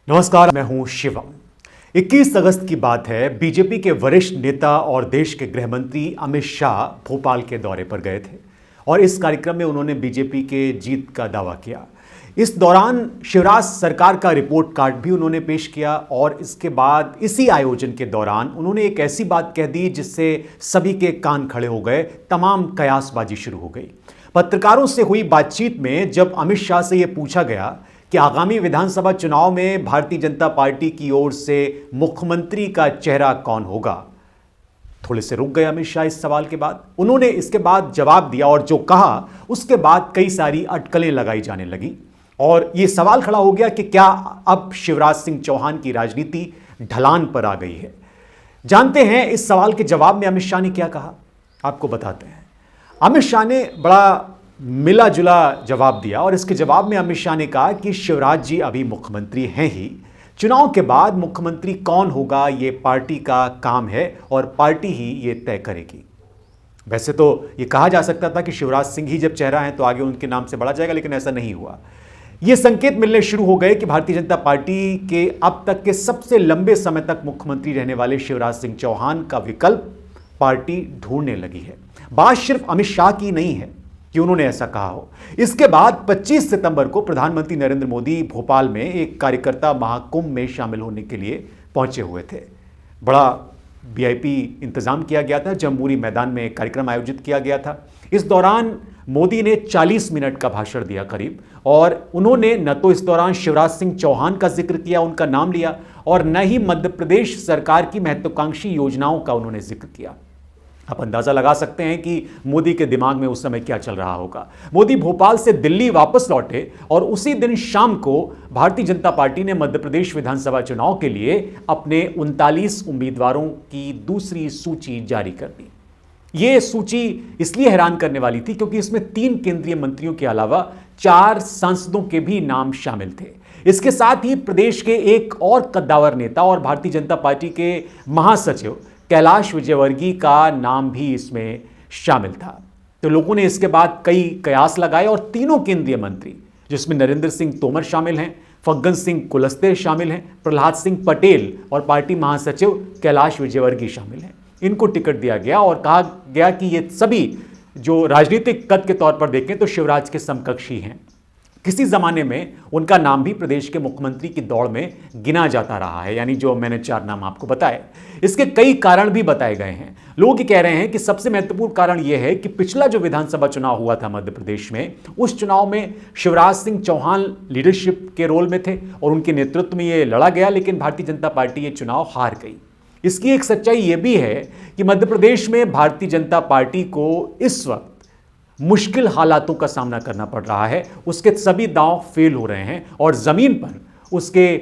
नमस्कार, मैं हूं शिवम। 21 अगस्त की बात है। बीजेपी के वरिष्ठ नेता और देश के गृह मंत्री अमित शाह भोपाल के दौरे पर गए थे और इस कार्यक्रम में उन्होंने बीजेपी के जीत का दावा किया। इस दौरान शिवराज सरकार का रिपोर्ट कार्ड भी उन्होंने पेश किया और इसके बाद इसी आयोजन के दौरान उन्होंने एक ऐसी बात कह दी जिससे सभी के कान खड़े हो गए, तमाम कयासबाजी शुरू हो गई। पत्रकारों से हुई बातचीत में जब अमित शाह से यह पूछा गया कि आगामी विधानसभा चुनाव में भारतीय जनता पार्टी की ओर से मुख्यमंत्री का चेहरा कौन होगा, थोड़े से रुक गए अमित शाह इस सवाल के बाद। उन्होंने इसके बाद जवाब दिया और जो कहा उसके बाद कई सारी अटकलें लगाई जाने लगी और यह सवाल खड़ा हो गया कि क्या अब शिवराज सिंह चौहान की राजनीति ढलान पर आ गई है। जानते हैं इस सवाल के जवाब में अमित शाह ने क्या कहा, आपको बताते हैं। अमित शाह ने बड़ा मिला जुला जवाब दिया और इसके जवाब में अमित शाह ने कहा कि शिवराज जी अभी मुख्यमंत्री हैं ही, चुनाव के बाद मुख्यमंत्री कौन होगा ये पार्टी का काम है और पार्टी ही ये तय करेगी। वैसे तो ये कहा जा सकता था कि शिवराज सिंह ही जब चेहरा है तो आगे उनके नाम से बढ़ा जाएगा, लेकिन ऐसा नहीं हुआ। ये संकेत मिलने शुरू हो गए कि भारतीय जनता पार्टी के अब तक के सबसे लंबे समय तक मुख्यमंत्री रहने वाले शिवराज सिंह चौहान का विकल्प पार्टी ढूंढने लगी है। बात सिर्फ अमित शाह की नहीं है कि उन्होंने ऐसा कहा हो। इसके बाद 25 सितंबर को प्रधानमंत्री नरेंद्र मोदी भोपाल में एक कार्यकर्ता महाकुंभ में शामिल होने के लिए पहुंचे हुए थे। बड़ा वीआईपी इंतजाम किया गया था, जम्बूरी मैदान में एक कार्यक्रम आयोजित किया गया था। इस दौरान मोदी ने 40 मिनट का भाषण दिया करीब, और उन्होंने न तो इस दौरान शिवराज सिंह चौहान का जिक्र किया, उनका नाम लिया, और न ही मध्य प्रदेश सरकार की महत्वाकांक्षी योजनाओं का उन्होंने जिक्र किया। आप अंदाजा लगा सकते हैं कि मोदी के दिमाग में उस समय क्या चल रहा होगा। मोदी भोपाल से दिल्ली वापस लौटे और उसी दिन शाम को भारतीय जनता पार्टी ने मध्य प्रदेश विधानसभा चुनाव के लिए अपने 39 उम्मीदवारों की दूसरी सूची जारी कर दी। यह सूची इसलिए हैरान करने वाली थी क्योंकि इसमें 3 केंद्रीय मंत्रियों के अलावा 4 सांसदों के भी नाम शामिल थे। इसके साथ ही प्रदेश के एक और कद्दावर नेता और भारतीय जनता पार्टी के महासचिव कैलाश विजयवर्गीय का नाम भी इसमें शामिल था। तो लोगों ने इसके बाद कई कयास लगाए और तीनों केंद्रीय मंत्री, जिसमें नरेंद्र सिंह तोमर शामिल हैं, फग्गन सिंह कुलस्ते शामिल हैं, प्रहलाद सिंह पटेल और पार्टी महासचिव कैलाश विजयवर्गीय शामिल हैं, इनको टिकट दिया गया और कहा गया कि ये सभी जो राजनीतिक कद के तौर पर देखें तो शिवराज के समकक्षी हैं। किसी जमाने में उनका नाम भी प्रदेश के मुख्यमंत्री की दौड़ में गिना जाता रहा है, यानी जो मैंने 4 नाम आपको बताए। इसके कई कारण भी बताए गए हैं। लोग कह रहे हैं कि सबसे महत्वपूर्ण कारण यह है कि पिछला जो विधानसभा चुनाव हुआ था मध्य प्रदेश में, उस चुनाव में शिवराज सिंह चौहान लीडरशिप के रोल में थे और उनके नेतृत्व में यह लड़ा गया, लेकिन भारतीय जनता पार्टी ये चुनाव हार गई। इसकी एक सच्चाई यह भी है कि मध्य प्रदेश में भारतीय जनता पार्टी को इस वक्त मुश्किल हालातों का सामना करना पड़ रहा है। उसके सभी दांव फेल हो रहे हैं और जमीन पर उसके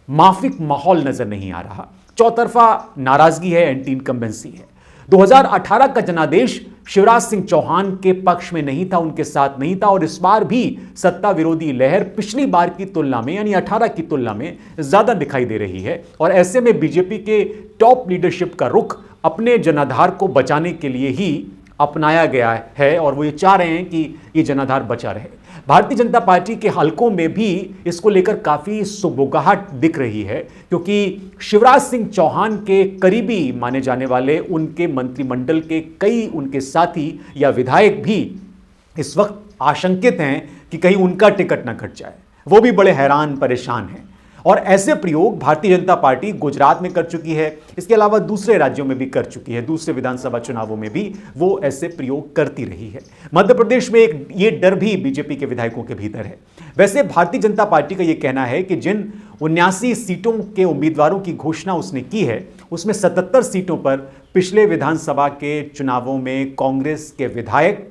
माफिक माहौल नजर नहीं आ रहा। चौतरफा नाराजगी है, एंटी इनकम्बेंसी है। 2018 का जनादेश शिवराज सिंह चौहान के पक्ष में नहीं था, उनके साथ नहीं था, और इस बार भी सत्ता विरोधी लहर पिछली बार की तुलना में, यानी 18 की तुलना में ज्यादा दिखाई दे रही है। और ऐसे में बीजेपी के टॉप लीडरशिप का रुख अपने जनाधार को बचाने के लिए ही अपनाया गया है और वो ये चाह रहे हैं कि ये जनाधार बचा रहे। भारतीय जनता पार्टी के हलकों में भी इसको लेकर काफी सुगबुगाहट दिख रही है, क्योंकि शिवराज सिंह चौहान के करीबी माने जाने वाले उनके मंत्रिमंडल के कई उनके साथी या विधायक भी इस वक्त आशंकित हैं कि कहीं उनका टिकट न कट जाए। वो भी बड़े हैरान परेशान हैं और ऐसे प्रयोग भारतीय जनता पार्टी गुजरात में कर चुकी है, इसके अलावा दूसरे राज्यों में भी कर चुकी है। दूसरे विधानसभा चुनावों में भी वो ऐसे प्रयोग करती रही है। मध्य प्रदेश में एक ये डर भी बीजेपी के विधायकों के भीतर है। वैसे भारतीय जनता पार्टी का ये कहना है कि जिन 79 सीटों के उम्मीदवारों की घोषणा उसने की है, उसमें 77 सीटों पर पिछले विधानसभा के चुनावों में कांग्रेस के विधायक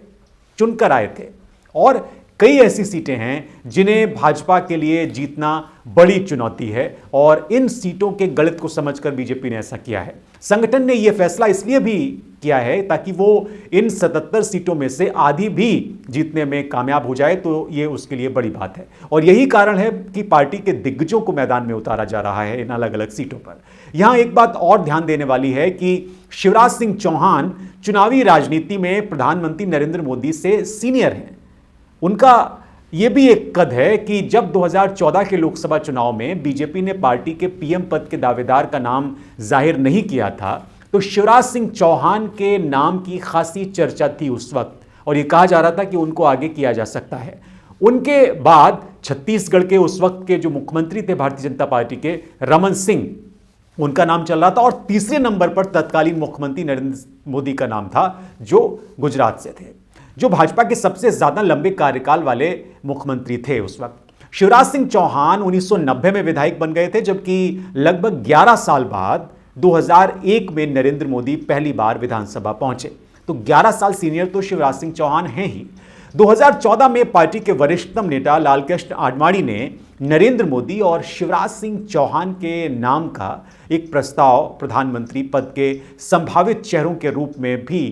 चुनकर आए थे और कई ऐसी सीटें हैं जिन्हें भाजपा के लिए जीतना बड़ी चुनौती है और इन सीटों के गणित को समझकर बीजेपी ने ऐसा किया है। संगठन ने यह फैसला इसलिए भी किया है ताकि वो इन 77 सीटों में से आधी भी जीतने में कामयाब हो जाए, तो ये उसके लिए बड़ी बात है। और यही कारण है कि पार्टी के दिग्गजों को मैदान में उतारा जा रहा है इन अलग अलग सीटों पर। यहां एक बात और ध्यान देने वाली है कि शिवराज सिंह चौहान चुनावी राजनीति में प्रधानमंत्री नरेंद्र मोदी से सीनियर हैं। उनका यह भी एक कद है कि जब 2014 के लोकसभा चुनाव में बीजेपी ने पार्टी के पीएम पद के दावेदार का नाम जाहिर नहीं किया था, तो शिवराज सिंह चौहान के नाम की खासी चर्चा थी उस वक्त, और यह कहा जा रहा था कि उनको आगे किया जा सकता है। उनके बाद छत्तीसगढ़ के उस वक्त के जो मुख्यमंत्री थे भारतीय जनता पार्टी के, रमन सिंह, उनका नाम चल रहा था, और तीसरे नंबर पर तत्कालीन मुख्यमंत्री नरेंद्र मोदी का नाम था, जो गुजरात से थे, जो भाजपा के सबसे ज्यादा लंबे कार्यकाल वाले मुख्यमंत्री थे उस वक्त। शिवराज सिंह चौहान 1990 में विधायक बन गए थे, जबकि लगभग 11 साल बाद 2001 में नरेंद्र मोदी पहली बार विधानसभा पहुंचे। तो 11 साल सीनियर तो शिवराज सिंह चौहान हैं ही। 2014 में पार्टी के वरिष्ठतम नेता लालकृष्ण आडवाणी ने नरेंद्र मोदी और शिवराज सिंह चौहान के नाम का एक प्रस्ताव प्रधानमंत्री पद के संभावित चेहरों के रूप में भी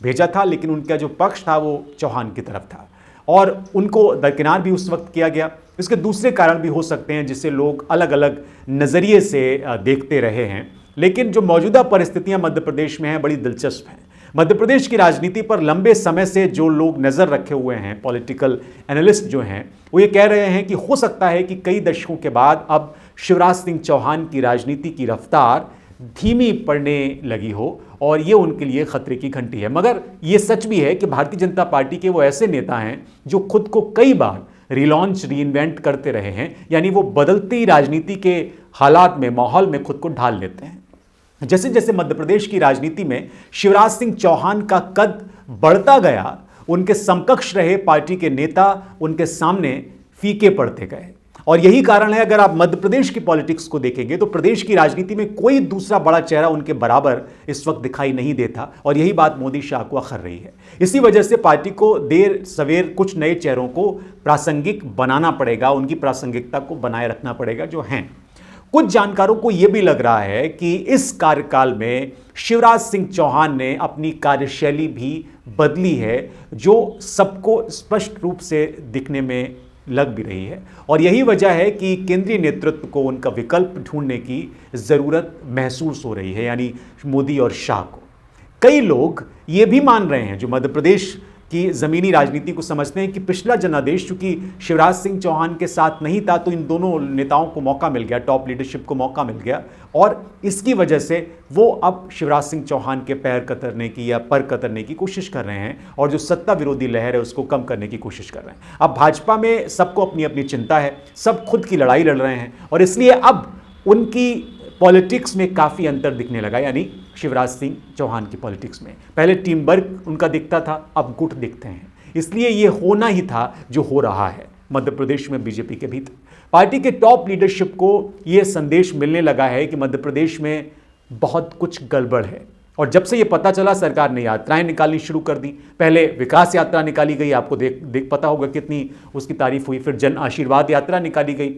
भेजा था, लेकिन उनका जो पक्ष था वो चौहान की तरफ था और उनको दरकिनार भी उस वक्त किया गया। इसके दूसरे कारण भी हो सकते हैं जिसे लोग अलग अलग नज़रिए से देखते रहे हैं, लेकिन जो मौजूदा परिस्थितियां मध्य प्रदेश में हैं बड़ी दिलचस्प हैं। मध्य प्रदेश की राजनीति पर लंबे समय से जो लोग नज़र रखे हुए हैं, पॉलिटिकल एनालिस्ट जो हैं, वो ये कह रहे हैं कि हो सकता है कि कई दशकों के बाद अब शिवराज सिंह चौहान की राजनीति की रफ्तार धीमी पड़ने लगी हो और ये उनके लिए खतरे की घंटी है। मगर ये सच भी है कि भारतीय जनता पार्टी के वो ऐसे नेता हैं जो खुद को कई बार रिलॉन्च, रीइन्वेंट करते रहे हैं, यानी वो बदलती राजनीति के हालात में, माहौल में खुद को ढाल लेते हैं। जैसे जैसे मध्य प्रदेश की राजनीति में शिवराज सिंह चौहान का कद बढ़ता गया, उनके समकक्ष रहे पार्टी के नेता उनके सामने फीके पड़ते गए। और यही कारण है, अगर आप मध्य प्रदेश की पॉलिटिक्स को देखेंगे तो प्रदेश की राजनीति में कोई दूसरा बड़ा चेहरा उनके बराबर इस वक्त दिखाई नहीं देता, और यही बात मोदी शाह को अखर रही है। इसी वजह से पार्टी को देर सवेर कुछ नए चेहरों को प्रासंगिक बनाना पड़ेगा, उनकी प्रासंगिकता को बनाए रखना पड़ेगा जो हैं। कुछ जानकारों को यह भी लग रहा है कि इस कार्यकाल में शिवराज सिंह चौहान ने अपनी कार्यशैली भी बदली है, जो सबको स्पष्ट रूप से दिखने में लग भी रही है। और यही वजह है कि केंद्रीय नेतृत्व को उनका विकल्प ढूंढने की ज़रूरत महसूस हो रही है, यानी मोदी और शाह को। कई लोग ये भी मान रहे हैं, जो मध्य प्रदेश की ज़मीनी राजनीति को समझते हैं, कि पिछला जनादेश चूंकि शिवराज सिंह चौहान के साथ नहीं था, तो इन दोनों नेताओं को मौका मिल गया, टॉप लीडरशिप को मौका मिल गया, और इसकी वजह से वो अब शिवराज सिंह चौहान के पैर कतरने की या पर कतरने की कोशिश कर रहे हैं, और जो सत्ता विरोधी लहर है उसको कम करने की कोशिश कर रहे हैं। अब भाजपा में सबको अपनी अपनी चिंता है, सब खुद की लड़ाई लड़ रहे हैं, और इसलिए अब उनकी पॉलिटिक्स में काफ़ी अंतर दिखने लगा, यानी शिवराज सिंह चौहान की पॉलिटिक्स में। पहले टीम वर्क उनका दिखता था, अब गुट दिखते हैं। इसलिए ये होना ही था जो हो रहा है मध्य प्रदेश में बीजेपी के भीतर। पार्टी के टॉप लीडरशिप को ये संदेश मिलने लगा है कि मध्य प्रदेश में बहुत कुछ गड़बड़ है, और जब से ये पता चला सरकार ने यात्राएं निकालनी शुरू कर दी। पहले विकास यात्रा निकाली गई, आपको देख पता होगा कितनी उसकी तारीफ हुई, फिर जन आशीर्वाद यात्रा निकाली गई,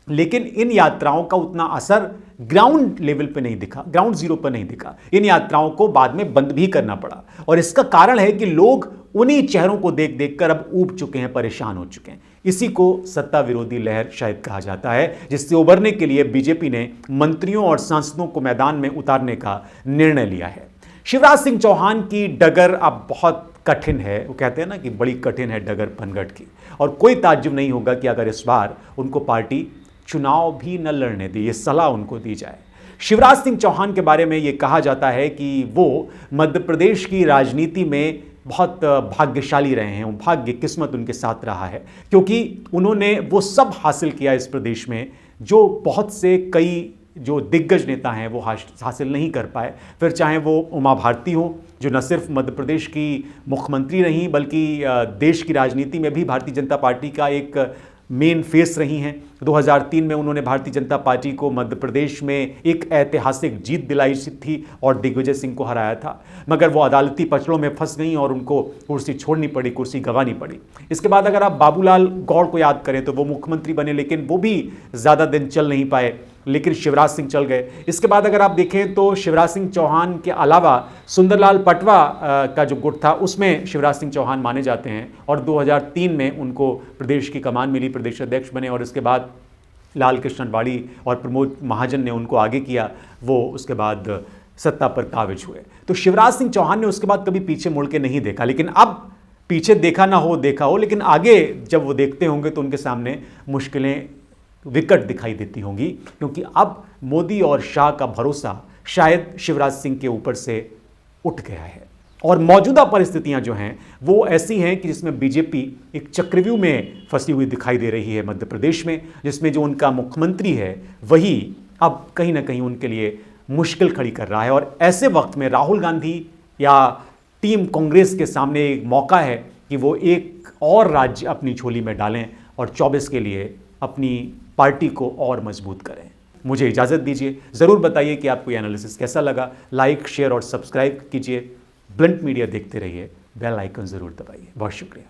लेकिन इन यात्राओं का उतना असर ग्राउंड लेवल पे नहीं दिखा, ग्राउंड जीरो पर नहीं दिखा। इन यात्राओं को बाद में बंद भी करना पड़ा, और इसका कारण है कि लोग उन्हीं चेहरों को देख देख कर अब ऊब चुके हैं, परेशान हो चुके हैं। इसी को सत्ता विरोधी लहर शायद कहा जाता है, जिससे उबरने के लिए बीजेपी ने मंत्रियों और सांसदों को मैदान में उतारने का निर्णय लिया है। शिवराज सिंह चौहान की डगर अब बहुत कठिन है, वो कहते हैं ना कि बड़ी कठिन है डगर पनघट की, और कोई ताज्जुब नहीं होगा कि अगर इस बार उनको पार्टी चुनाव भी न लड़ने दी, ये सलाह उनको दी जाए। शिवराज सिंह चौहान के बारे में ये कहा जाता है कि वो मध्य प्रदेश की राजनीति में बहुत भाग्यशाली रहे हैं, भाग्य, किस्मत उनके साथ रहा है, क्योंकि उन्होंने वो सब हासिल किया इस प्रदेश में जो बहुत से कई जो दिग्गज नेता हैं वो हासिल नहीं कर पाए। फिर चाहे वो उमा भारती हो, जो न सिर्फ मध्य प्रदेश की मुख्यमंत्री रहीं बल्कि देश की राजनीति में भी भारतीय जनता पार्टी का एक मेन फेस रही हैं। 2003 में उन्होंने भारतीय जनता पार्टी को मध्य प्रदेश में एक ऐतिहासिक जीत दिलाई थी और दिग्विजय सिंह को हराया था, मगर वो अदालती पचड़ों में फंस गई और उनको कुर्सी छोड़नी पड़ी, कुर्सी गंवानी पड़ी। इसके बाद अगर आप बाबूलाल गौड़ को याद करें तो वो मुख्यमंत्री बने, लेकिन वो भी ज़्यादा दिन चल नहीं पाए, लेकिन शिवराज सिंह चल गए। इसके बाद अगर आप देखें तो शिवराज सिंह चौहान के अलावा सुंदरलाल पटवा का जो गुट था उसमें शिवराज सिंह चौहान माने जाते हैं, और 2003 में उनको प्रदेश की कमान मिली, प्रदेश अध्यक्ष बने, और इसके बाद लालकृष्ण आडवाणी और प्रमोद महाजन ने उनको आगे किया, वो उसके बाद सत्ता पर काबिज हुए। तो शिवराज सिंह चौहान ने उसके बाद कभी पीछे मुड़ के नहीं देखा, लेकिन अब पीछे देखा ना हो देखा हो, लेकिन आगे जब वो देखते होंगे तो उनके सामने मुश्किलें विकट दिखाई देती होंगी, क्योंकि अब मोदी और शाह का भरोसा शायद शिवराज सिंह के ऊपर से उठ गया है। और मौजूदा परिस्थितियां जो हैं वो ऐसी हैं कि जिसमें बीजेपी एक चक्रव्यूह में फंसी हुई दिखाई दे रही है मध्य प्रदेश में, जिसमें जो उनका मुख्यमंत्री है वही अब कहीं ना कहीं उनके लिए मुश्किल खड़ी कर रहा है। और ऐसे वक्त में राहुल गांधी या टीम कांग्रेस के सामने एक मौका है कि वो एक और राज्य अपनी झोली में डालें और 24 के लिए अपनी पार्टी को और मजबूत करें। मुझे इजाज़त दीजिए। ज़रूर बताइए कि आपको ये एनालिसिस कैसा लगा। लाइक, शेयर और सब्सक्राइब कीजिए। ब्लंट मीडिया देखते रहिए। बेल आइकन ज़रूर दबाइए। बहुत शुक्रिया।